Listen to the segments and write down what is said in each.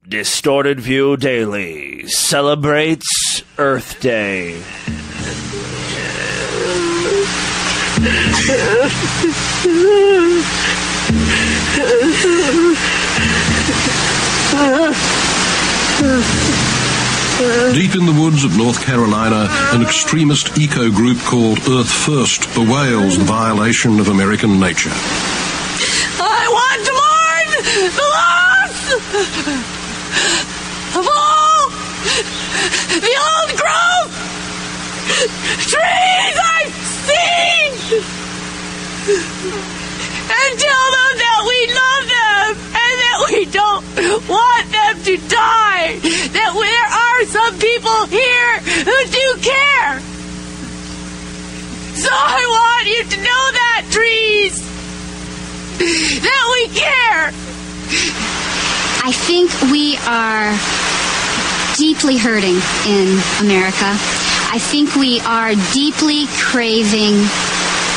Distorted View Daily celebrates Earth Day. Deep in the woods of North Carolina, an extremist eco group called Earth First bewails the violation of American nature. I want to mourn the loss of all the old growth trees I've seen, and tell them that we love them and that we don't want them to die, that there are some people here who do care. So I want you to know that, trees, that we care. I think we are deeply hurting in America. I think we are deeply craving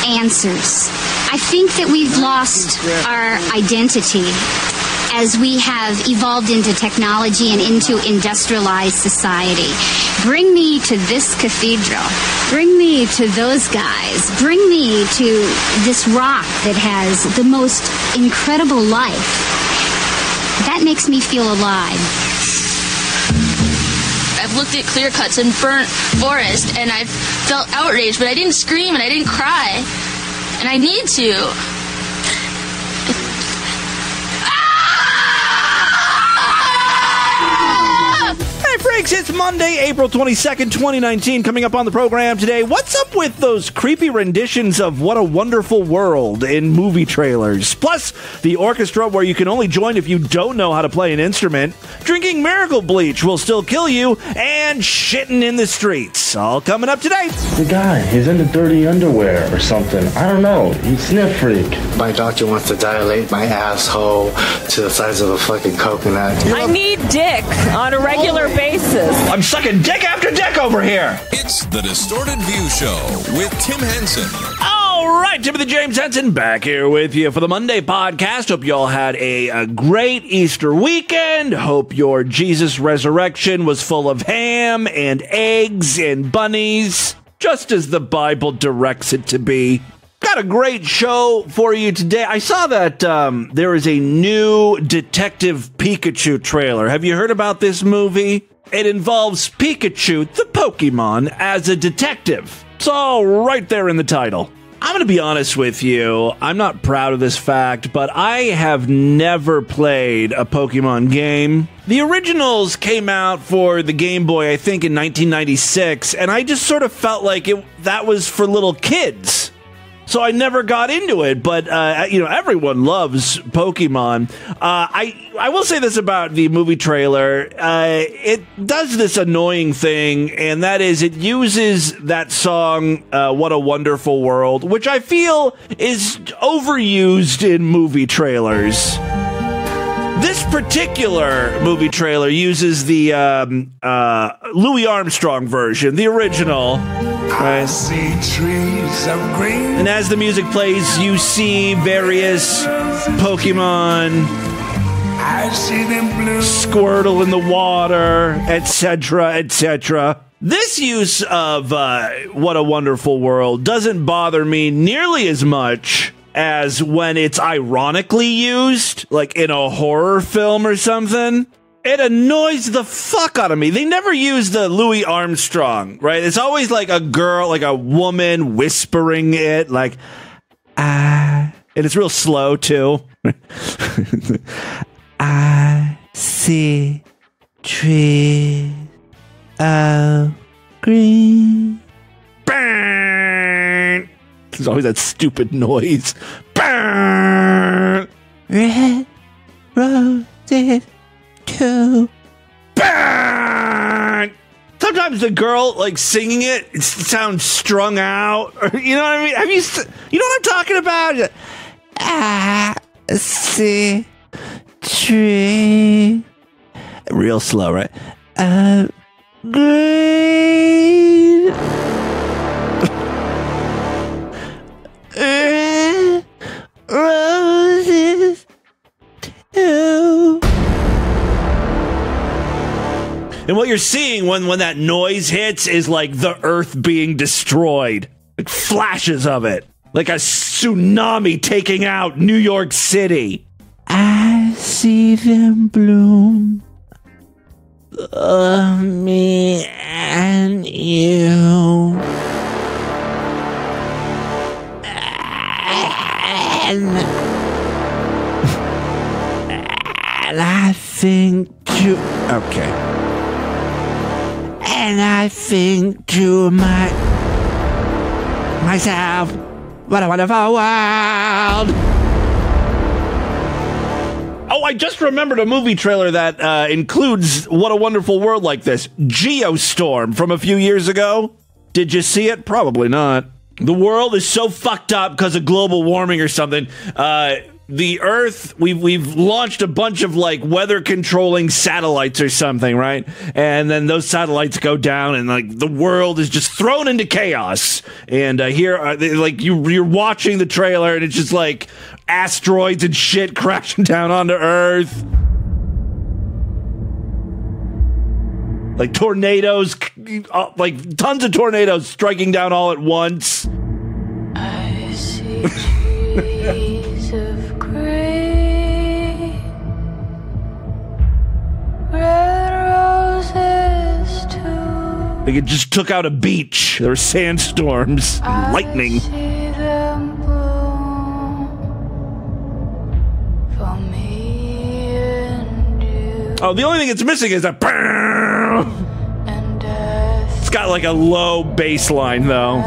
answers. I think that we've lost our identity as we have evolved into technology and into industrialized society. Bring me to this cathedral. Bring me to those guys. Bring me to this rock that has the most incredible life. That makes me feel alive. I've looked at clear cuts and burnt forest, and I've felt outraged, but I didn't scream and I didn't cry. And I need to. Hey, freaks, it's Monday, April 22nd, 2019. Coming up on the program today, what's up with those creepy renditions of What a Wonderful World in movie trailers? Plus, the orchestra where you can only join if you don't know how to play an instrument. Drinking miracle bleach will still kill you. And shitting in the streets. All coming up today. The guy, he's into dirty underwear or something. I don't know. He's a sniff freak. My doctor wants to dilate my asshole to the size of a fucking coconut. I need dick on a regular basis. I'm sucking dick after dick over here. It's the Distorted View Show with Tim Henson. All right, Timothy James Henson back here with you for the Monday podcast. Hope you all had a great Easter weekend. Hope your Jesus resurrection was full of ham and eggs and bunnies, just as the Bible directs it to be. Got a great show for you today. I saw that there is a new Detective Pikachu trailer. Have you heard about this movie? It involves Pikachu, the Pokemon, as a detective. It's all right there in the title. I'm going to be honest with you. I'm not proud of this fact, but I have never played a Pokemon game. The originals came out for the Game Boy, I think, in 1996, and I just sort of felt like that was for little kids. So I never got into it, but, everyone loves Pokemon. I will say this about the movie trailer. It does this annoying thing, and that is it uses that song, What a Wonderful World, which I feel is overused in movie trailers. This particular movie trailer uses the Louis Armstrong version, the original. Right? I see trees of green. And as the music plays, you see various Pokemon, I see them blue. Squirtle in the water, etc., etc. This use of What a Wonderful World doesn't bother me nearly as much as when it's ironically used, like in a horror film or something. It annoys the fuck out of me. They never use the Louis Armstrong, right? It's always like a girl, like a woman whispering it, like, and it's real slow, too. I see trees of green. Bang! There's always that stupid noise. Bang! Red roses. To bang! Sometimes the girl, like, singing it sounds strung out. Or, you know what I mean? You know what I'm talking about? I see tree. Real slow, right? Green. Red roses too. And what you're seeing when that noise hits is like the earth being destroyed. Like flashes of it. Like a tsunami taking out New York City. I see them bloom. Me and you. And I think to... Okay. And I think to myself, what a wonderful world. Oh, I just remembered a movie trailer that includes What a Wonderful World like this. Geostorm from a few years ago. Did you see it? Probably not. The world is so fucked up because of global warming or something. The Earth, we've launched a bunch of like weather controlling satellites or something, right? And then those satellites go down, and like the world is just thrown into chaos. And like you're watching the trailer, and it's just like asteroids and shit crashing down onto Earth. Like tornadoes, like tons of tornadoes striking down all at once. I see trees of gray, red roses too. Like it just took out a beach. There were sandstorms, lightning. I see them bloom for me and you. Oh, the only thing it's missing is a... It's got like a low bass line, though.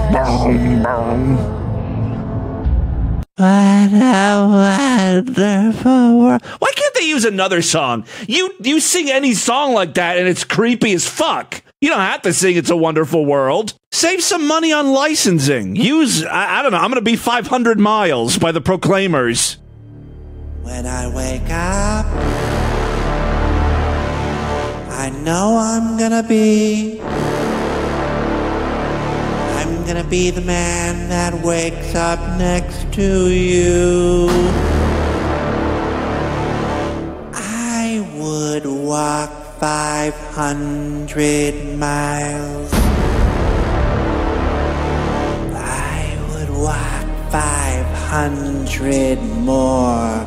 What a wonderful world. Why can't they use another song? You sing any song like that, and it's creepy as fuck. You don't have to sing It's a Wonderful World. Save some money on licensing. Use, I don't know, I'm going to be 500 Miles by the Proclaimers. When I wake up, I know I'm gonna be the man that wakes up next to you. I would walk 500 miles. I would walk 500 more.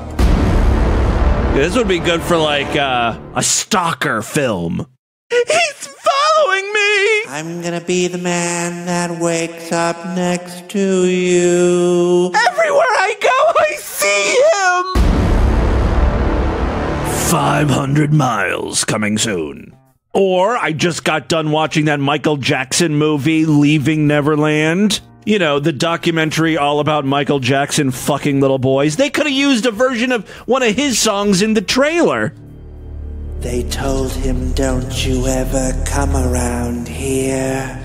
Yeah, this would be good for like a stalker film. He's following me! I'm gonna be the man that wakes up next to you. Everywhere I go, I see him! 500 Miles coming soon. Or I just got done watching that Michael Jackson movie, Leaving Neverland. You know, the documentary all about Michael Jackson fucking little boys. They could have used a version of one of his songs in the trailer. They told him, don't you ever come around here.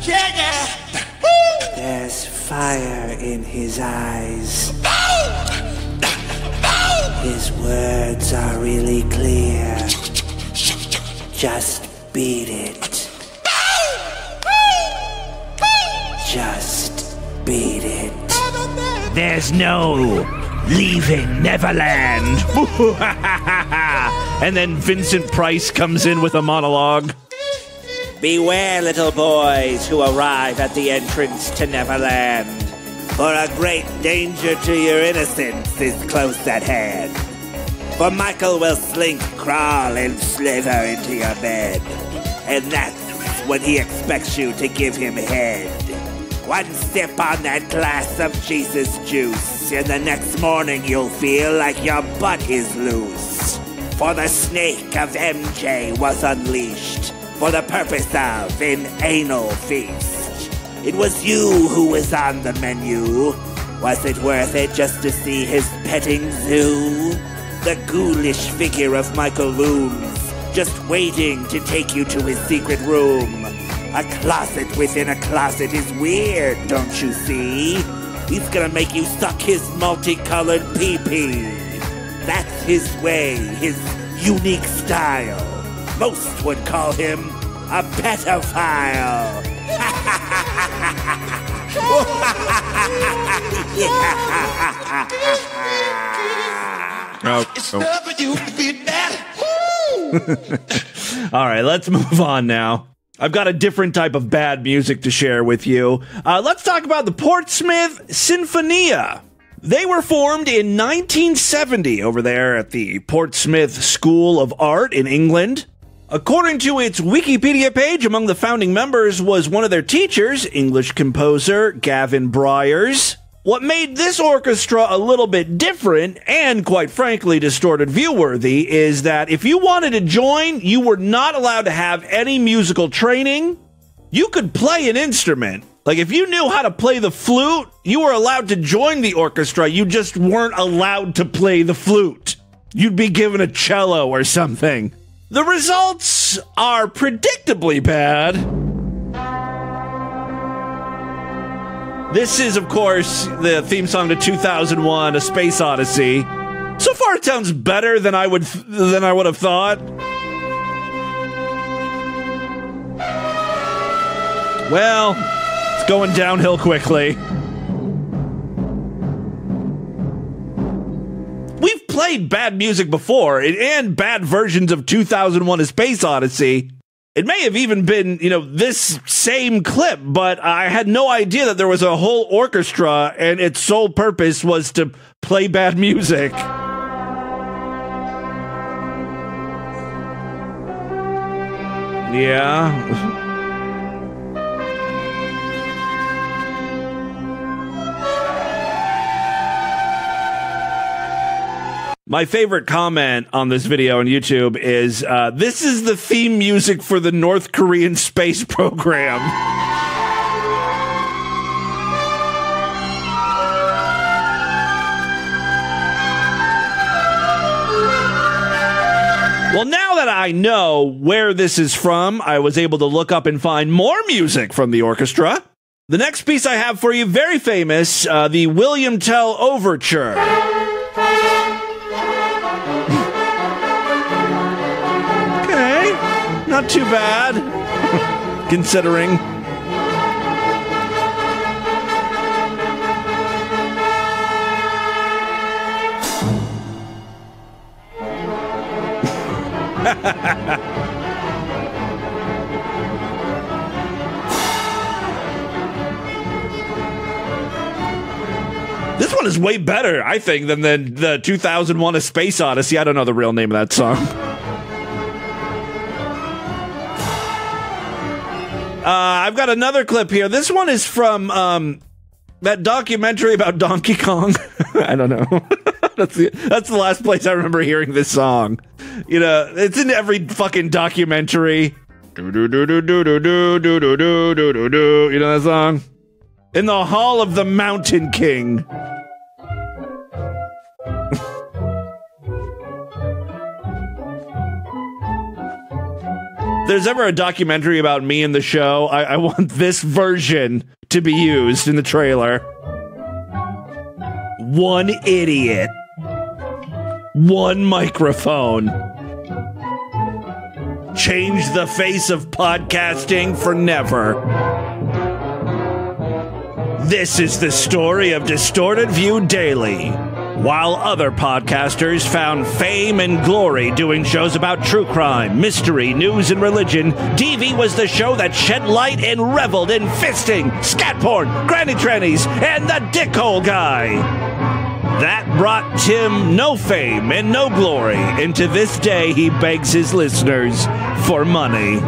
There's fire in his eyes. His words are really clear. Just beat it. Just beat it. There's no Leaving Neverland. And then Vincent Price comes in with a monologue. Beware, little boys who arrive at the entrance to Neverland, for a great danger to your innocence is close at hand. For Michael will slink, crawl, and slither into your bed, and that's when he expects you to give him head. One sip on that glass of Jesus juice, and the next morning you'll feel like your butt is loose. For the snake of MJ was unleashed, for the purpose of an anal feast. It was you who was on the menu. Was it worth it just to see his petting zoo? The ghoulish figure of Michael looms, just waiting to take you to his secret room. A closet within a closet is weird, don't you see? He's gonna make you suck his multicolored pee-pee. That's his way, his unique style. Most would call him a pedophile. All right, let's move on now. I've got a different type of bad music to share with you. Let's talk about the Portsmouth Sinfonia. They were formed in 1970 over there at the Portsmouth School of Art in England. According to its Wikipedia page, among the founding members was one of their teachers, English composer Gavin Bryars. What made this orchestra a little bit different, and quite frankly distorted view-worthy, is that if you wanted to join, you were not allowed to have any musical training. You could play an instrument. Like, if you knew how to play the flute, you were allowed to join the orchestra. You just weren't allowed to play the flute. You'd be given a cello or something. The results are predictably bad. This is, of course, the theme song to 2001: A Space Odyssey. So far, it sounds better than I would have thought. Well, it's going downhill quickly. We've played bad music before, and bad versions of 2001: A Space Odyssey. It may have even been, this same clip, but I had no idea that there was a whole orchestra and its sole purpose was to play bad music. Yeah. My favorite comment on this video on YouTube is, this is the theme music for the North Korean space program. Well, now that I know where this is from, I was able to look up and find more music from the orchestra. The next piece I have for you, very famous, the William Tell Overture. Not too bad, considering. This one is way better, I think, than the 2001: A Space Odyssey. I don't know the real name of that song. I've got another clip here. This one is from that documentary about Donkey Kong. I don't know. That's the last place I remember hearing this song. It's in every fucking documentary. You know that song? In the Hall of the Mountain King. If there's ever a documentary about me in the show, I want this version to be used in the trailer. One idiot. One microphone. Change the face of podcasting for never. This is the story of Distorted View Daily. While other podcasters found fame and glory doing shows about true crime, mystery, news, and religion, DV was the show that shed light and reveled in fisting, scat porn, granny trannies, and the dickhole guy. That brought Tim no fame and no glory, and to this day he begs his listeners for money.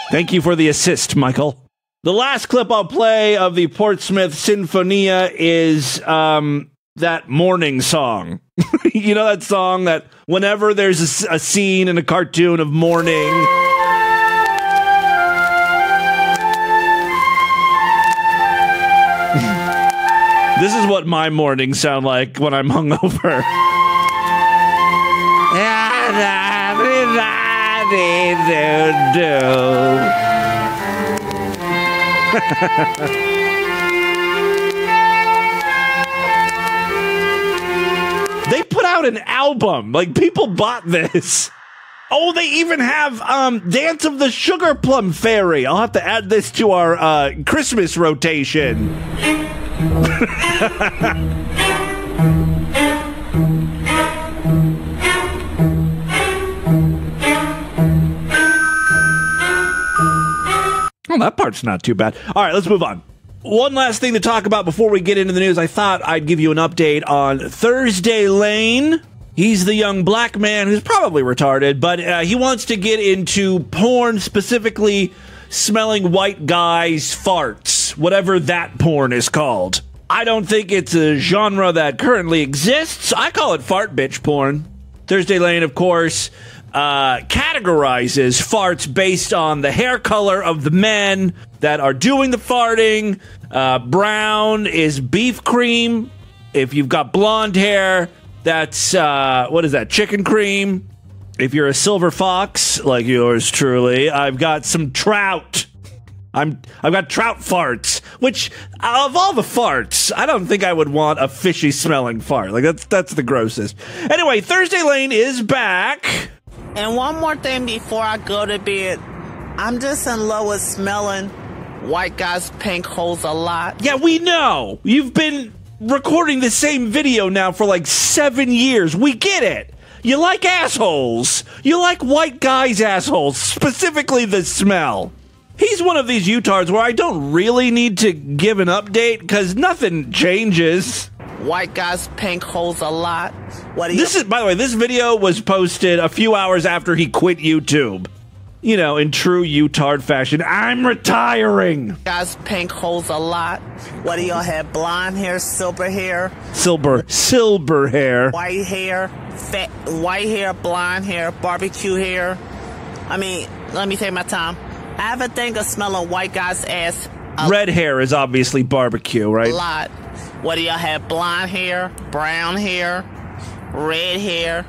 Thank you for the assist, Michael. The last clip I'll play of the Portsmouth Sinfonia is that morning song. You know that song that whenever there's a scene in a cartoon of morning... This is what my mornings sound like when I'm hungover. They put out an album. Like, people bought this. Oh, they even have Dance of the Sugar Plum Fairy. I'll have to add this to our Christmas rotation. that part's not too bad. All right, let's move on. One last thing to talk about before we get into the news. I thought I'd give you an update on Thursday Lane. He's the young black man who's probably retarded, but he wants to get into porn, specifically smelling white guys' farts, whatever that porn is called. I don't think it's a genre that currently exists. I call it fart bitch porn. Thursday Lane, of course, categorizes farts based on the hair color of the men that are doing the farting. Brown is beef cream. If you've got blonde hair, that's, what is that, chicken cream? If you're a silver fox, like yours truly, I've got some trout. I've got trout farts, which, of all the farts, I don't think I would want a fishy-smelling fart. Like, that's the grossest. Anyway, Thursday Lane is back. And one more thing before I go to bed. I'm just in love with smelling white guys' pink holes a lot. Yeah, we know. You've been recording the same video now for like 7 years. We get it. You like assholes. You like white guys' assholes, specifically the smell. He's one of these utards where I don't really need to give an update because nothing changes. White guys' pink holes a lot. By the way, this video was posted a few hours after he quit YouTube. You know, in true utard fashion, I'm retiring. Guys, pink holes a lot. What do y'all have? Blonde hair, silver hair? Silver hair. White hair, white hair, blonde hair, barbecue hair. I mean, let me take my time. I have a thing of smelling white guys' ass. Red hair is obviously barbecue, right? A lot. What do y'all have? Blonde hair, brown hair, red hair,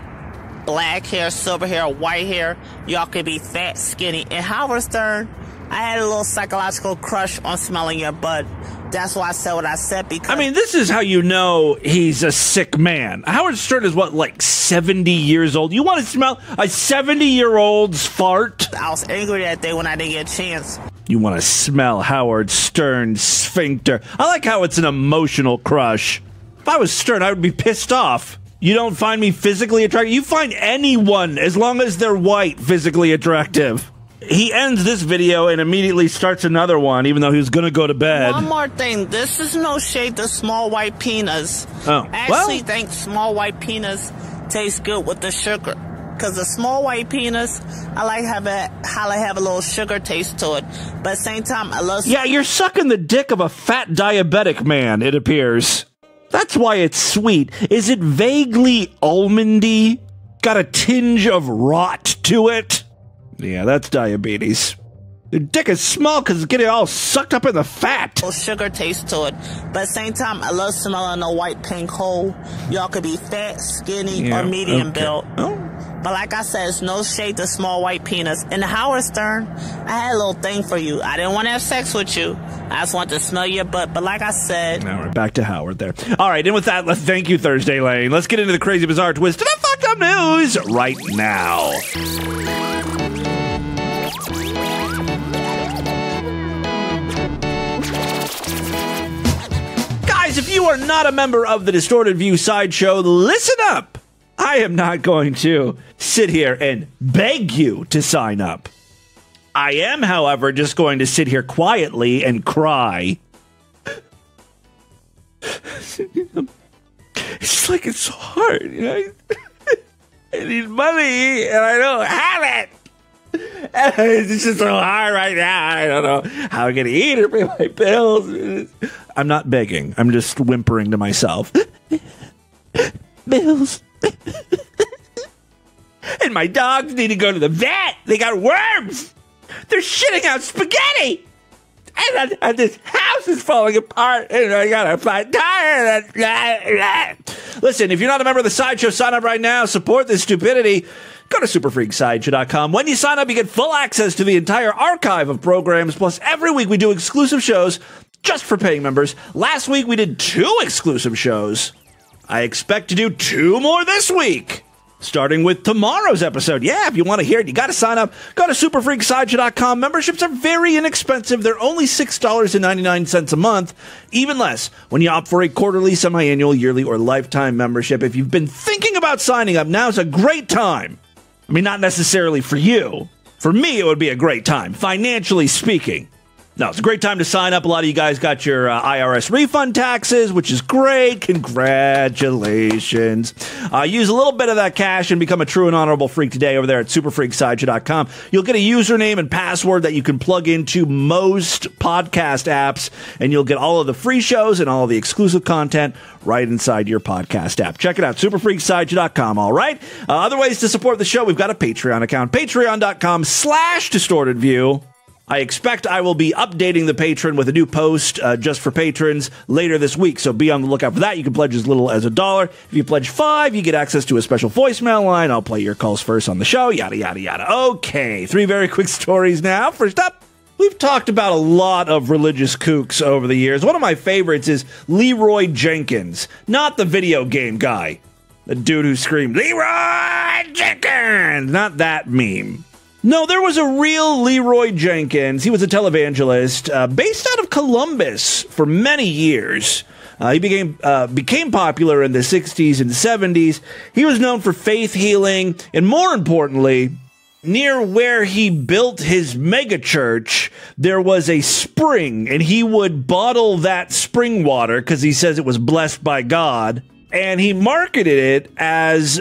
black hair, silver hair, white hair. Y'all could be fat, skinny. And Howard Stern, I had a little psychological crush on smelling your butt. That's why I said what I said, because... I mean, this is how you know he's a sick man. Howard Stern is, what, like 70 years old? You want to smell a 70-year-old's fart? I was angry that day when I didn't get a chance. You want to smell Howard Stern's sphincter. I like how it's an emotional crush. If I was Stern, I would be pissed off. You don't find me physically attractive? You find anyone, as long as they're white, physically attractive. He ends this video and immediately starts another one, even though he was going to go to bed. One more thing. This is no shade to small white penis. Oh, I actually think small white penis tastes good with the sugar. Because the small white penis, I like how they have a little sugar taste to it. But at the same time, I love... Yeah, you're sucking the dick of a fat diabetic man, it appears. That's why it's sweet. Is it vaguely almondy? Got a tinge of rot to it? Yeah, that's diabetes. Your dick is small because it's getting all sucked up in the fat. Sugar taste to it. But at the same time, I love smelling a white pink hole. Y'all could be fat, skinny, or medium built. Oh. But like I said, it's no shade to small white penis. And Howard Stern, I had a little thing for you. I didn't want to have sex with you. I just wanted to smell your butt. But like I said... All right, back to Howard there. All right, and with that, let's thank you, Thursday Lane. Let's get into the crazy, bizarre twist of the fucked up news right now. Guys, if you are not a member of the Distorted View Sideshow, listen up. I am not going to sit here and beg you to sign up. I am, however, just going to sit here quietly and cry. It's like it's so hard, you know? I need money and I don't have it. It's just so hard right now. I don't know how I'm going to eat or pay my bills. I'm not begging. I'm just whimpering to myself. Bills. And my dogs need to go to the vet. They got worms. They're shitting out spaghetti. And this house is falling apart. And I got a flat tire. Listen, if you're not a member of the Sideshow, sign up right now. Support this stupidity. Go to superfreaksideshow.com. When you sign up, you get full access to the entire archive of programs. Plus, every week we do exclusive shows just for paying members. Last week we did 2 exclusive shows. I expect to do 2 more this week, starting with tomorrow's episode. Yeah, if you want to hear it, you got to sign up. Go to superfreaksideshow.com. Memberships are very inexpensive. They're only $6.99 a month, even less when you opt for a quarterly, semi-annual, yearly, or lifetime membership. If you've been thinking about signing up, now's a great time. I mean, not necessarily for you. For me, it would be a great time, financially speaking. No, it's a great time to sign up. A lot of you guys got your IRS refund taxes, which is great. Congratulations. Use a little bit of that cash and become a true and honorable freak today over there at superfreaksideshow.com. You'll get a username and password that you can plug into most podcast apps, and you'll get all of the free shows and all of the exclusive content right inside your podcast app. Check it out, superfreaksideshow.com, all right? Other ways to support the show, we've got a Patreon account, patreon.com/distortedview. I expect I will be updating the patron with a new post just for patrons later this week, so be on the lookout for that. You can pledge as little as $1. If you pledge $5, you get access to a special voicemail line. I'll play your calls first on the show, yada, yada, yada. Okay, 3 very quick stories now. First up, we've talked about a lot of religious kooks over the years. One of my favorites is Leroy Jenkins, not the video game guy. The dude who screamed, Leroy Jenkins! Not that meme. No, there was a real Leroy Jenkins. He was a televangelist based out of Columbus for many years. He became popular in the 60s and 70s. He was known for faith healing, and more importantly, near where he built his megachurch, there was a spring, and he would bottle that spring water because he says it was blessed by God, and he marketed it as,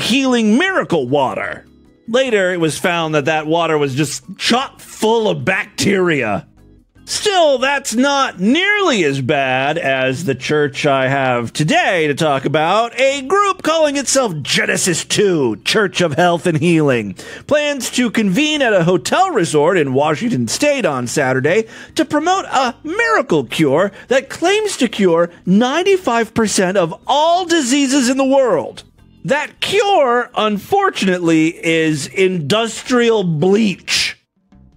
healing miracle water. Later, it was found that that water was just chock full of bacteria. Still, that's not nearly as bad as the church I have today to talk about. A group calling itself Genesis 2, Church of Health and Healing, plans to convene at a hotel resort in Washington State on Saturday to promote a miracle cure that claims to cure 95% of all diseases in the world. That cure, unfortunately, is industrial bleach.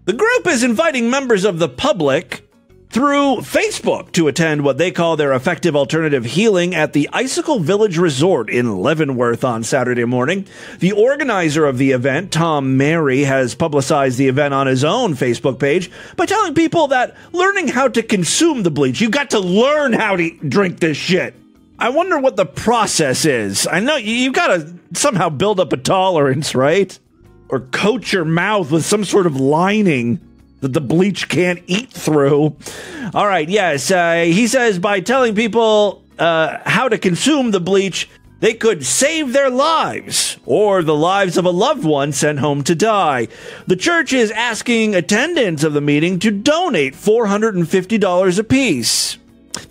The group is inviting members of the public through Facebook to attend what they call their effective alternative healing at the Icicle Village Resort in Leavenworth on Saturday morning. The organizer of the event, Tom Mary, has publicized the event on his own Facebook page by telling people that learning how to consume the bleach, you've got to learn how to drink this shit. I wonder what the process is. I know you've got to somehow build up a tolerance, right? Or coat your mouth with some sort of lining that the bleach can't eat through. All right, yes. He says by telling people how to consume the bleach, they could save their lives or the lives of a loved one sent home to die. The church is asking attendants of the meeting to donate $450 apiece.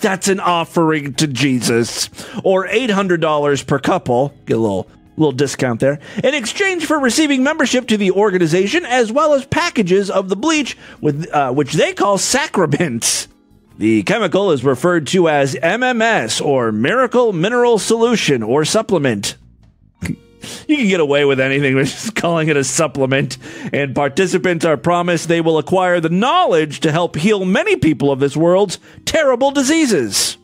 That's an offering to Jesus, or $800 per couple. Get a little discount there. In exchange for receiving membership to the organization, as well as packages of the bleach, with which they call sacraments. The chemical is referred to as MMS, or Miracle Mineral Solution, or Supplement. You can get away with anything with just calling it a supplement, and participants are promised they will acquire the knowledge to help heal many people of this world's terrible diseases.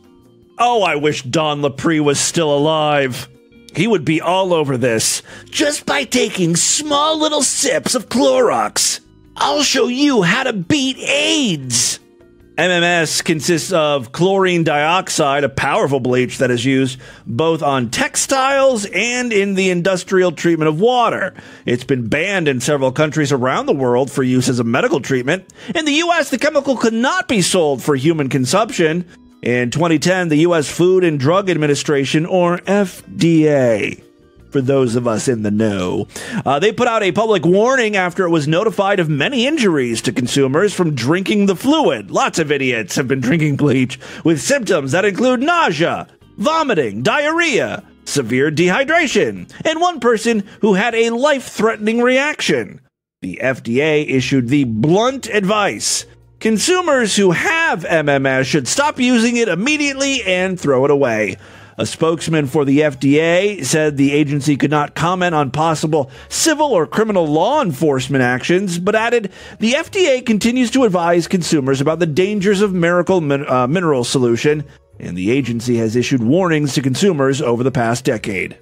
Oh, I wish Don Lepre was still alive. He would be all over this. Just by taking small little sips of Clorox, I'll show you how to beat AIDS. MMS consists of chlorine dioxide, a powerful bleach that is used both on textiles and in the industrial treatment of water. It's been banned in several countries around the world for use as a medical treatment. In the U.S., the chemical could not be sold for human consumption. In 2010, the U.S. Food and Drug Administration, or FDA, for those of us in the know, they put out a public warning after it was notified of many injuries to consumers from drinking the fluid. Lots of idiots have been drinking bleach with symptoms that include nausea, vomiting, diarrhea, severe dehydration, and one person who had a life-threatening reaction. The FDA issued the blunt advice: consumers who have MMS should stop using it immediately and throw it away. A spokesman for the FDA said the agency could not comment on possible civil or criminal law enforcement actions, but added the FDA continues to advise consumers about the dangers of Miracle Mineral Solution, and the agency has issued warnings to consumers over the past decade.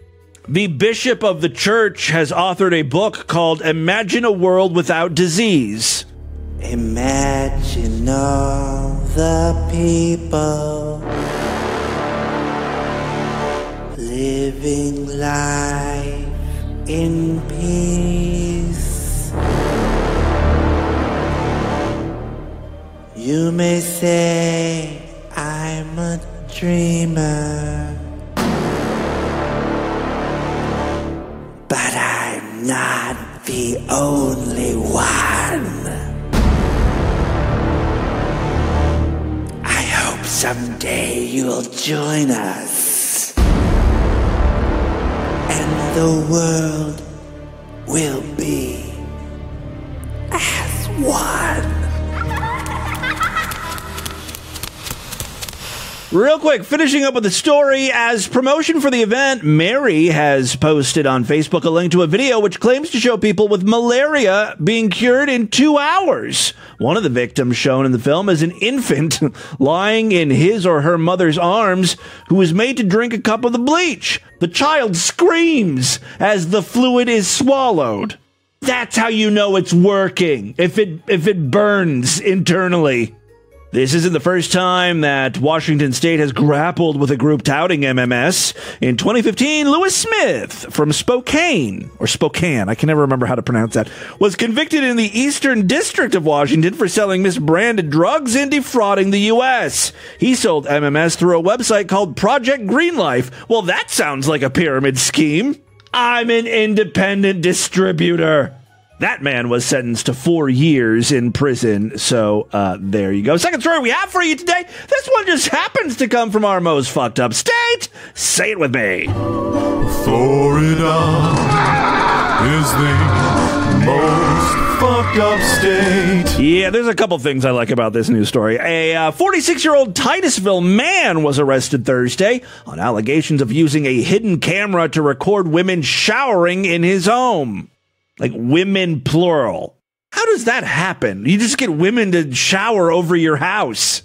The bishop of the church has authored a book called Imagine a World Without Disease. Imagine all the people living life in peace. But I'm not the only one. I hope someday you'll join us. And the world will be as one. Real quick, finishing up with the story. As promotion for the event, Mary has posted on Facebook a link to a video which claims to show people with malaria being cured in 2 hours. One of the victims shown in the film is an infant lying in his or her mother's arms who was made to drink a cup of the bleach. The child screams as the fluid is swallowed. That's how you know it's working, if it burns internally. This isn't the first time that Washington State has grappled with a group touting MMS. In 2015, Lewis Smith from Spokane, I can never remember how to pronounce that, was convicted in the Eastern District of Washington for selling misbranded drugs and defrauding the U.S. He sold MMS through a website called Project Green Life. Well, that sounds like a pyramid scheme. I'm an independent distributor. That man was sentenced to 4 years in prison, so there you go. Second story we have for you today. This one just happens to come from our most fucked up state. Say it with me. Florida is the most fucked up state. Yeah, there's a couple things I like about this news story. A 46-year-old Titusville man was arrested Thursday on allegations of using a hidden camera to record women showering in his home. Like women, plural. How does that happen? You just get women to shower over your house.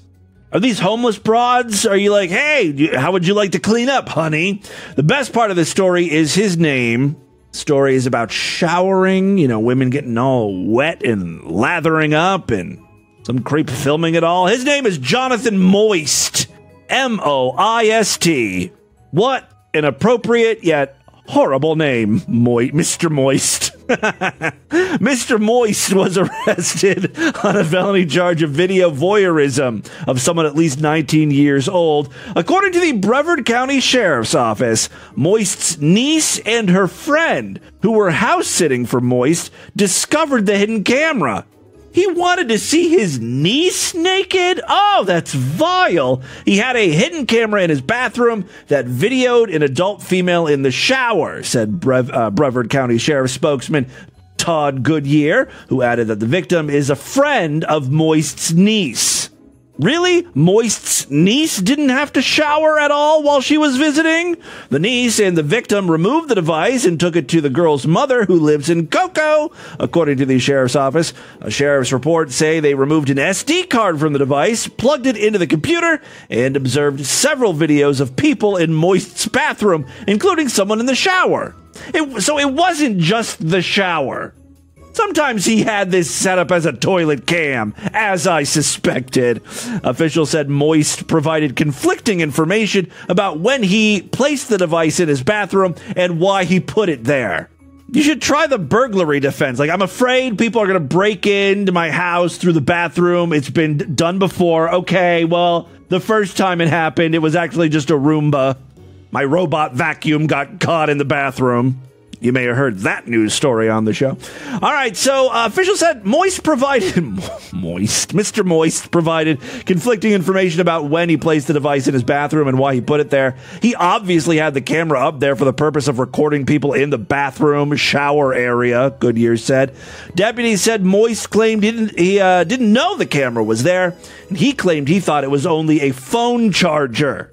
Are these homeless broads? Are you like, hey, how would you like to clean up, honey? The best part of this story is his name. The story is about showering, women getting all wet and lathering up and some creep filming it all. His name is Jonathan Moist. M-O-I-S-T. What an appropriate yet horrible name, Mr. Moist. Mr. Moist was arrested on a felony charge of video voyeurism of someone at least 19 years old. According to the Brevard County Sheriff's Office, Moist's niece and her friend, who were house sitting for Moist, discovered the hidden camera. He wanted to see his niece naked? Oh, that's vile. He had a hidden camera in his bathroom that videoed an adult female in the shower, said Brevard County Sheriff spokesman Todd Goodyear, who added that the victim is a friend of Moist's niece. Really? Moist's niece didn't have to shower at all while she was visiting? The niece and the victim removed the device and took it to the girl's mother, who lives in Cocoa. According to the sheriff's office, a sheriff's report say they removed an SD card from the device, plugged it into the computer, and observed several videos of people in Moist's bathroom, including someone in the shower. So it wasn't just the shower. Sometimes he had this set up as a toilet cam, as I suspected. Officials said Moist provided conflicting information about when he placed the device in his bathroom and why he put it there. You should try the burglary defense. Like, I'm afraid people are going to break into my house through the bathroom. It's been done before. Okay, well, the first time it happened, it was actually just a Roomba. My robot vacuum got caught in the bathroom. You may have heard that news story on the show. All right, so officials said Mr. Moist provided conflicting information about when he placed the device in his bathroom and why he put it there. He obviously had the camera up there for the purpose of recording people in the bathroom shower area, Goodyear said. Deputies said Moist claimed he didn't know the camera was there, and he claimed he thought it was only a phone charger.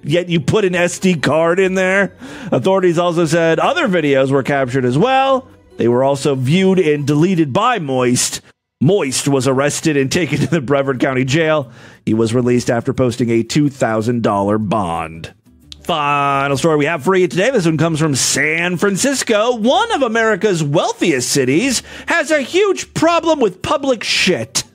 Yet you put an SD card in there. Authorities also said other videos were captured as well. They were also viewed and deleted by Moist. Moist was arrested and taken to the Brevard County Jail. He was released after posting a $2,000 bond. Final story we have for you today. This one comes from San Francisco. One of America's wealthiest cities has a huge problem with public shit.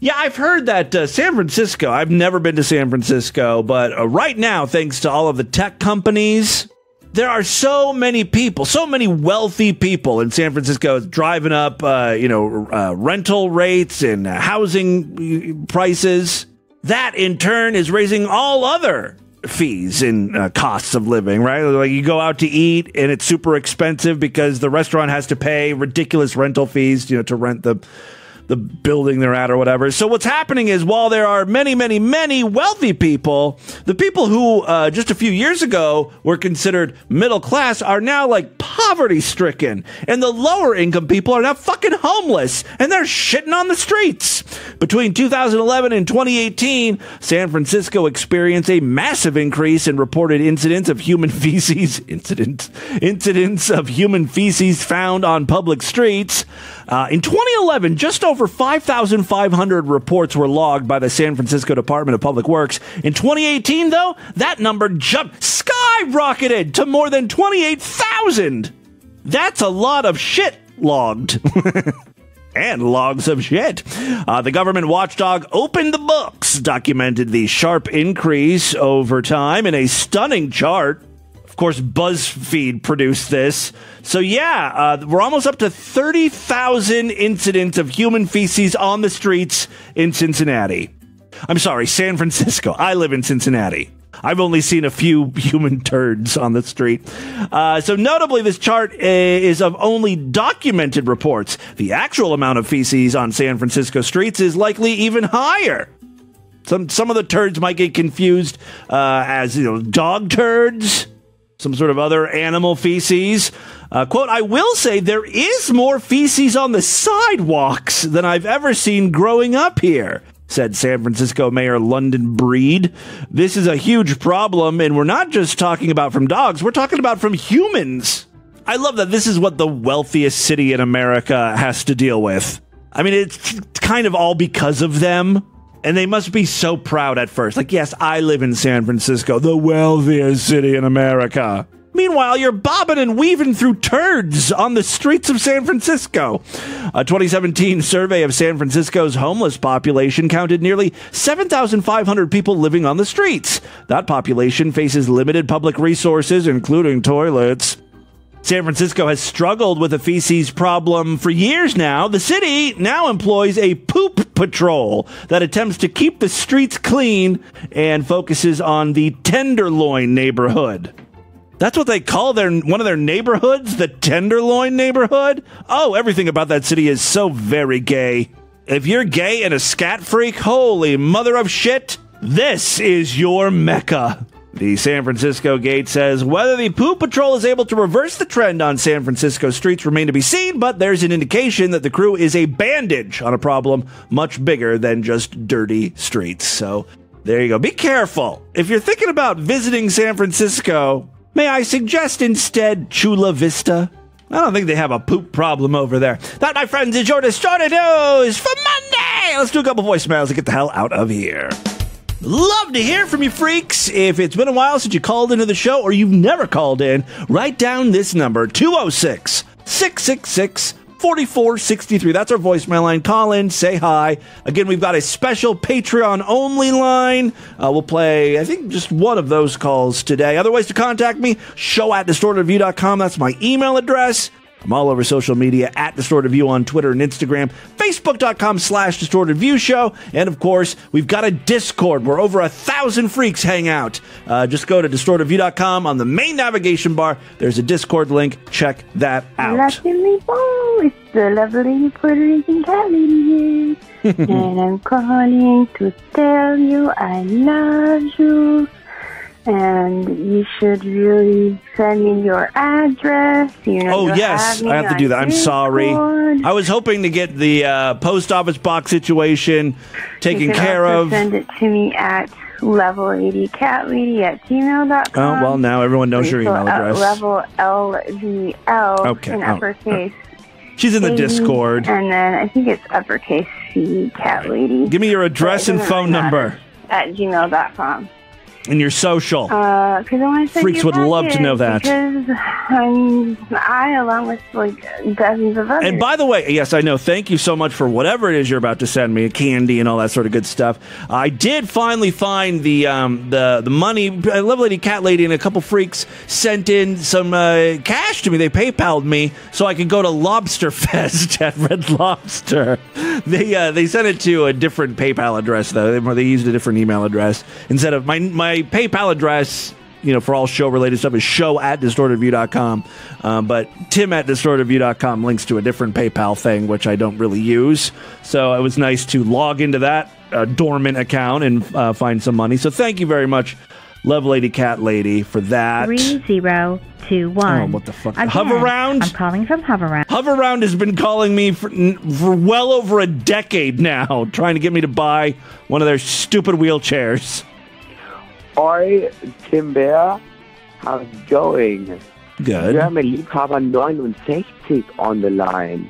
Yeah, I've heard that San Francisco, I've never been to San Francisco, but right now, thanks to all of the tech companies, there are so many people, so many wealthy people in San Francisco driving up, rental rates and housing prices. That, in turn, is raising all other fees in costs of living, right? Like you go out to eat and it's super expensive because the restaurant has to pay ridiculous rental fees, to rent the building they're at or whatever. So what's happening is while there are many, many, many wealthy people, the people who just a few years ago were considered middle class are now like poverty stricken. And the lower income people are now fucking homeless and they're shitting on the streets. Between 2011 and 2018, San Francisco experienced a massive increase in reported incidents of human feces, incidents of human feces found on public streets. In 2011, just over 5,500 reports were logged by the San Francisco Department of Public Works. In 2018, though, that number skyrocketed to more than 28,000. That's a lot of shit logged. And logs of shit. The government watchdog opened the books, documented the sharp increase over time in a stunning chart. Of course, BuzzFeed produced this. So yeah, we're almost up to 30,000 incidents of human feces on the streets in Cincinnati. I'm sorry, San Francisco. I live in Cincinnati. I've only seen a few human turds on the street. So notably, this chart is of only documented reports. The actual amount of feces on San Francisco streets is likely even higher. Some of the turds might get confused as dog turds. Some sort of other animal feces. Quote, I will say there is more feces on the sidewalks than I've ever seen growing up here, said San Francisco Mayor London Breed. This is a huge problem, and we're not just talking about from dogs, we're talking about from humans. I love that this is what the wealthiest city in America has to deal with. I mean, it's kind of all because of them. And they must be so proud at first. Like, yes, I live in San Francisco, the wealthiest city in America. Meanwhile, you're bobbing and weaving through turds on the streets of San Francisco. A 2017 survey of San Francisco's homeless population counted nearly 7,500 people living on the streets. That population faces limited public resources, including toilets. San Francisco has struggled with a feces problem for years now. The city now employs a poop patrol that attempts to keep the streets clean and focuses on the Tenderloin neighborhood. That's what they call one of their neighborhoods, the Tenderloin neighborhood? Oh, everything about that city is so very gay. If you're gay and a scat freak, holy mother of shit, this is your mecca. The San Francisco Gate says whether the Poop Patrol is able to reverse the trend on San Francisco streets remain to be seen, but there's an indication that the crew is a bandage on a problem much bigger than just dirty streets. So there you go. Be careful. If you're thinking about visiting San Francisco, may I suggest instead Chula Vista? I don't think they have a poop problem over there. That, my friends, is your Distorted News for Monday. Let's do a couple voicemails and get the hell out of here. Love to hear from you freaks. If it's been a while since you called into the show or you've never called in, write down this number, 206-666-4463. That's our voicemail line. Call in, say hi. Again, we've got a special Patreon-only line. We'll play, I think, just one of those calls today. Other ways to contact me, show@distortedview.com. That's my email address. I'm all over social media at Distorted View on Twitter and Instagram, Facebook.com/Distorted View Show. And of course, we've got a Discord where over 1,000 freaks hang out. Just go to DistortedView.com on the main navigation bar. There's a Discord link. Check that out. Lovely boy, it's the lovely Puerto Rican cat lady here. And I'm calling to tell you I love you. And you should really send me your address. Oh, yes, I have to do that. I'm sorry. I was hoping to get the post office box situation taken care of. Send it to me at level80catlady@gmail.com. Oh, well, now everyone knows your email address. Level LVL in uppercase. She's in the Discord. And then I think it's uppercase C, cat lady. Give me your address and phone number. At gmail.com. And your social. Because I want to send freaks would love to know that. Because I, along with dozens of others. And by the way, yes, I know. Thank you so much for whatever it is you're about to send me, candy and all that sort of good stuff. I did finally find the money. A lovely lady, cat lady, and a couple freaks sent in some cash to me. They PayPal'd me so I could go to Lobster Fest at Red Lobster. They sent it to a different PayPal address, though. They used a different email address. Instead of my PayPal address, for all show-related stuff is show@distortedview.com. But tim@distortedview.com links to a different PayPal thing, which I don't really use. So it was nice to log into that dormant account and find some money. So thank you very much, Love Lady Cat Lady, for that. 3021. Oh, what the fuck? Again, Hoveround? I'm calling from Hoveround. Hoveround has been calling me for well over a decade now, trying to get me to buy one of their stupid wheelchairs. Oi, Tim Bear, how's it going? Good. German Liebhaber 69 on the line.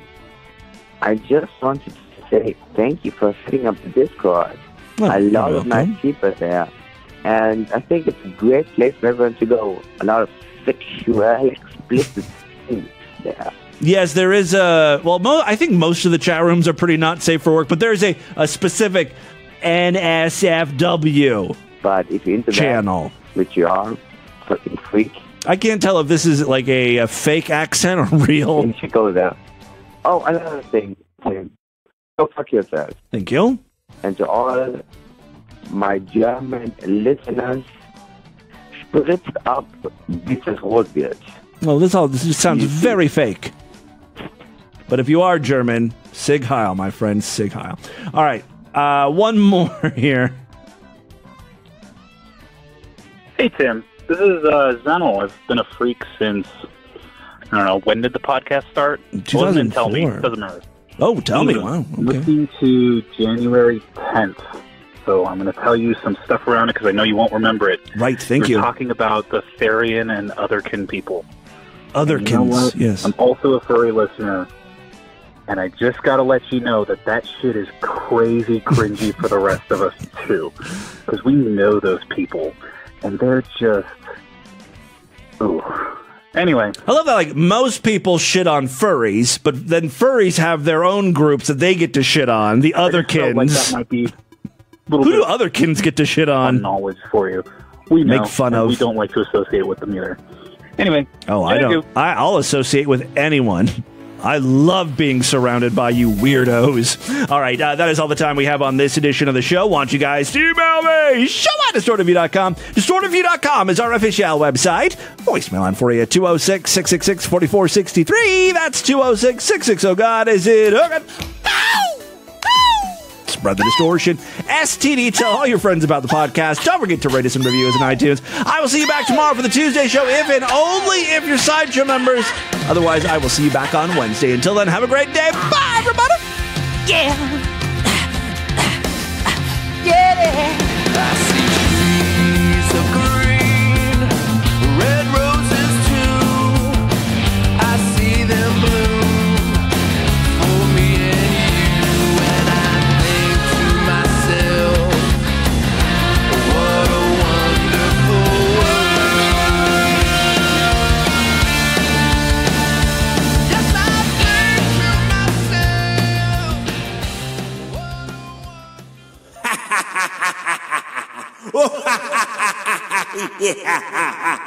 I just wanted to say thank you for setting up the Discord. A lot of nice people there. And I think it's a great place for everyone to go. A lot of sexual, explicit things there. Yes, there is a... Well, I think most of the chat rooms are pretty not safe for work, but there's a specific NSFW but if you're into channel. That, which you are, fucking freak. I can't tell if this is like a fake accent or real. You should go there. Oh, another thing, Tim. Go fuck yourself. Thank you. And to all my German listeners, spritz up dieses Rotbild. Well, this just sounds very fake. But if you are German, Sig Heil, my friend, Sig Heil. All right, one more here. Hey, Tim. This is Zenel. I've been a freak since, I don't know, when did the podcast start? 2004. Tell me. It doesn't matter. Oh, tell me. Wow. Okay. Listening to January 10th. So I'm going to tell you some stuff around it because I know you won't remember it. Right, thank you. We're talking about the Therian and otherkin people. Otherkins, yes. I'm also a furry listener. And I just got to let you know that shit is crazy cringy for the rest of us, too. Because we know those people. And they're just... Ooh. Anyway. I love that, like, most people shit on furries, but then furries have their own groups that they get to shit on. The otherkins. Like that might be who do otherkins get to shit on? Knowledge for you. We know, make fun of. We don't like to associate with them either. Anyway. Oh, I don't. I'll associate with anyone. I love being surrounded by you weirdos. All right, that is all the time we have on this edition of the show. Want you guys to email me, show@distortedview.com. Distortedview.com is our official website. Voicemail line for you at 206-666-4463. That's 206-660-God. Is it hooking? Spread the distortion. STD, tell all your friends about the podcast. Don't forget to rate us and review us in iTunes. I will see you back tomorrow for the Tuesday show, if and only if you're sideshow members. Otherwise, I will see you back on Wednesday. Until then, have a great day. Bye, everybody. Yeah. Get it. I see trees of green, red roses too. I see them bloom for me and you. And I think to myself, what a wonderful world. Yes, I think to myself. Yeah.